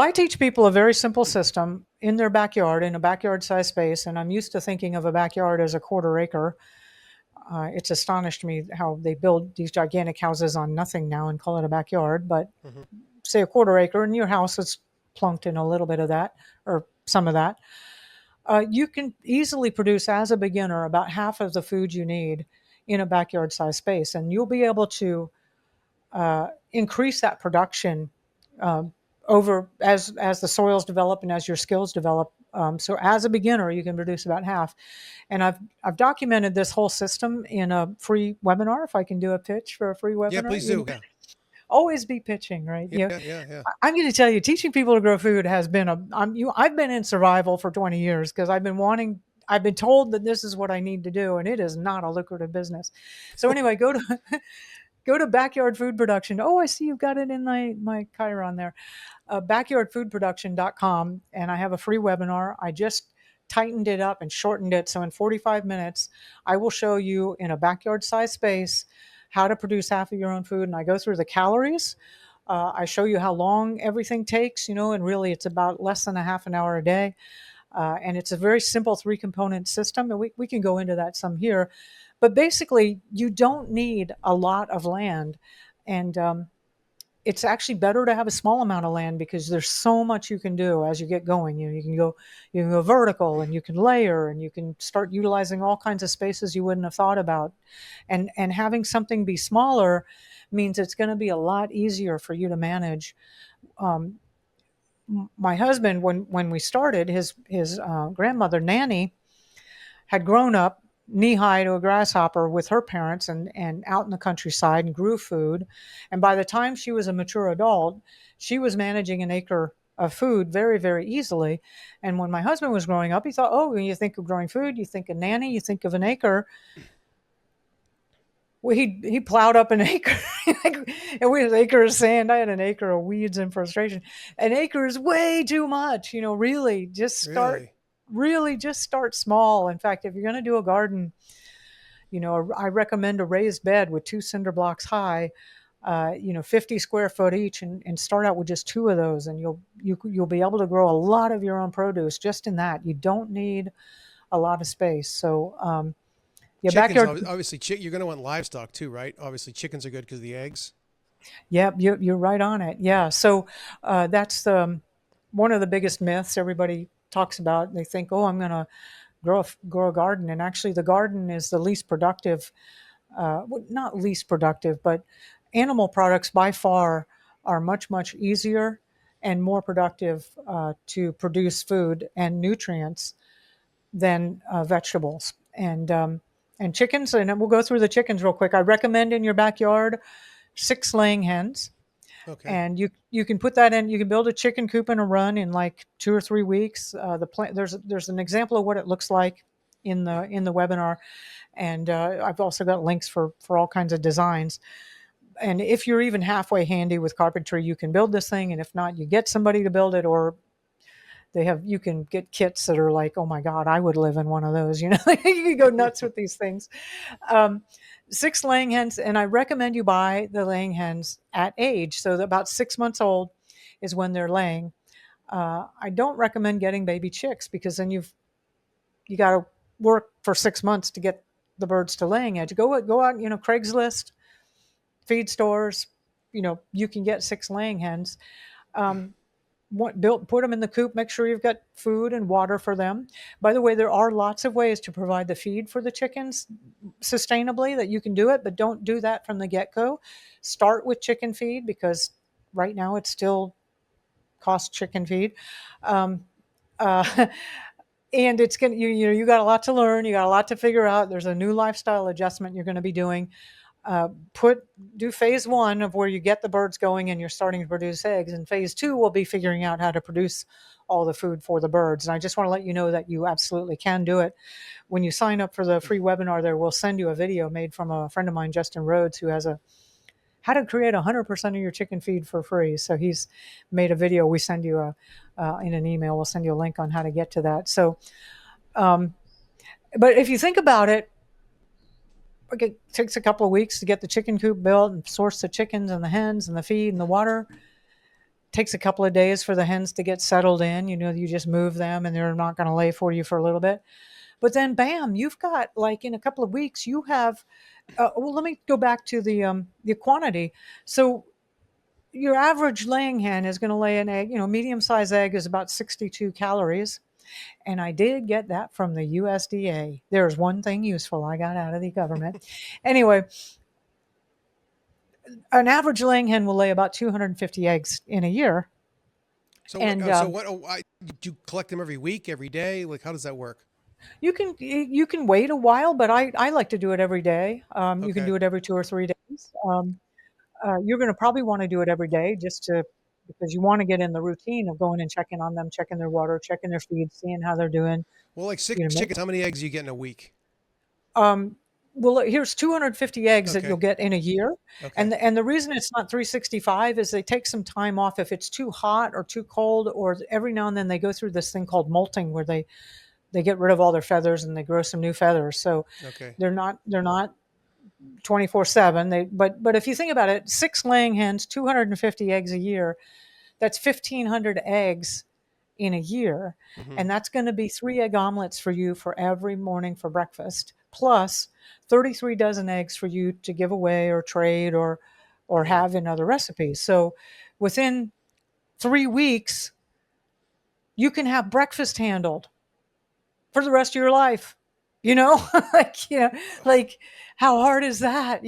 I teach people a very simple system in their backyard, in a backyard size space, and I'm used to thinking of a backyard as a quarter acre. It's astonished me how they build these gigantic houses on nothing now and call it a backyard. But Hmm. say a quarter acre, and your house is plunked in a little bit of that or some of that. You can easily produce, as a beginner, about half of the food you need in a backyard size space, and you'll be able to increase that production um, over as the soils develop and as your skills develop. So as a beginner, you can produce about half. And I've documented this whole system in a free webinar. If I can do a pitch for a free Yeah, webinar, please do. Yeah, always be pitching, right? yeah, yeah, yeah, yeah. I'm going to tell you, teaching people to grow food has been I've been in survival for 20 years because I've been told that this is what I need to do, and it is not a lucrative business. So anyway, go to backyard food production. Oh, I see you've got it in my Chiron there. Backyardfoodproduction.com, and I have a free webinar. I just tightened it up and shortened it. So in 45 minutes, I will show you in a backyard size space how to produce half of your own food. And I go through the calories. I show you how long everything takes, and really it's about less than a half an hour a day. And it's a very simple three component system. And we can go into that some here. But basically, you don't need a lot of land. And it's actually better to have a small amount of land because there's so much you can do as you get going. You can go vertical, and you can layer, and you can start utilizing all kinds of spaces you wouldn't have thought about. And having something be smaller means it's going to be a lot easier for you to manage. Um, my husband, when we started, his grandmother Nanny had grown up knee high to a grasshopper with her parents and out in the countryside and grew food. And by the time she was a mature adult, she was managing an acre of food very, very easily. And when my husband was growing up, he thought, oh, when you think of growing food, you think of Nanny, you think of an acre. Well, he plowed up an acre, and we had an acre of sand. I had an acre of weeds and frustration. An acre is way too much. Really? Really just start small. In fact, if you're going to do a garden, I recommend a raised bed with two cinder blocks high, 50 square foot each, and start out with just two of those, and you'll be able to grow a lot of your own produce just in that. You don't need a lot of space. So yeah, Chickens, backyard. obviously, you're going to want livestock too, right? Obviously, chickens are good because of the eggs. Yep, you're right on it. Yeah, so that's one of the biggest myths everybody talks about. They think, oh, I'm going to grow a garden, and actually, the garden is the least productive. Well, not least productive, but animal products by far are much easier and more productive to produce food and nutrients than vegetables. And chickens, and we'll go through the chickens real quick. I recommend in your backyard 6 laying hens, Okay. and you can put that in. You can build a chicken coop in a run in like 2 or 3 weeks. There's an example of what it looks like in the webinar, and I've also got links for all kinds of designs. And if you're even halfway handy with carpentry, you can build this thing. And if not, you get somebody to build it, or you can get kits that are like, oh my god, I would live in one of those. You can go nuts with these things. um, 6 laying hens, and I recommend you buy the laying hens at age, so that about 6 months old is when they're laying. I don't recommend getting baby chicks because then you got to work for 6 months to get the birds to laying edge. Go out, Craigslist, feed stores. You can get 6 laying hens. Um, put them in the coop. Make sure you've got food and water for them. By the way, there are lots of ways to provide the feed for the chickens sustainably that you can do it, but don't do that from the get-go. Start with chicken feed because right now it still costs chicken feed. Um, uh, and it's going to you got a lot to learn, you got a lot to figure out. There's a new lifestyle adjustment you're going to be doing. uh, put Do phase one of where you get the birds going and you're starting to produce eggs, and phase two will be figuring out how to produce all the food for the birds. And I just want to let you know that you absolutely can do it. When you sign up for the free webinar, there we'll send you a video made from a friend of mine, Justin Rhodes, who has a how to create 100% of your chicken feed for free. So he's made a video. We send you in an email, we'll send you a link on how to get to that. So um, but if you think about it, okay, it takes a couple of weeks to get the chicken coop built and source the chickens and the hens and the feed and the water. Takes a couple of days for the hens to get settled in. You just move them and they're not going to lay for you for a little bit. But then, bam, you've got like in a couple of weeks, you have. Well, let me go back to the quantity. So your average laying hen is going to lay an egg. Medium size egg is about 62 calories. And I did get that from the USDA. There's one thing useful I got out of the government. Anyway, an average laying hen will lay about 250 eggs in a year. So what? And So what? Oh, do you collect them every week, every day? Like, how does that work? you can wait a while, but I like to do it every day. You can Okay. do it every 2 or 3 days. You're going to probably want to do it every day because you want to get in the routine of going and checking on them, checking their water, checking their feed, seeing how they're doing. Well, like six You know, chickens, how many eggs do you get in a week? um, well, here's 250 eggs that you'll Okay. get in a year, Okay. and the reason it's not 365 is they take some time off if it's too hot or too cold, or every now and then they go through this thing called molting where they get rid of all their feathers and they grow some new feathers. So Okay. they're not 24/7. But if you think about it, six laying hens, 250 eggs a year, that's 1,500 eggs in a year. Hmm. And that's going to be 3 egg omelets for you for every morning for breakfast, plus 33 dozen eggs for you to give away or trade or Hmm. have in other recipes. So within 3 weeks, you can have breakfast handled for the rest of your life. You know, like, like how hard is that,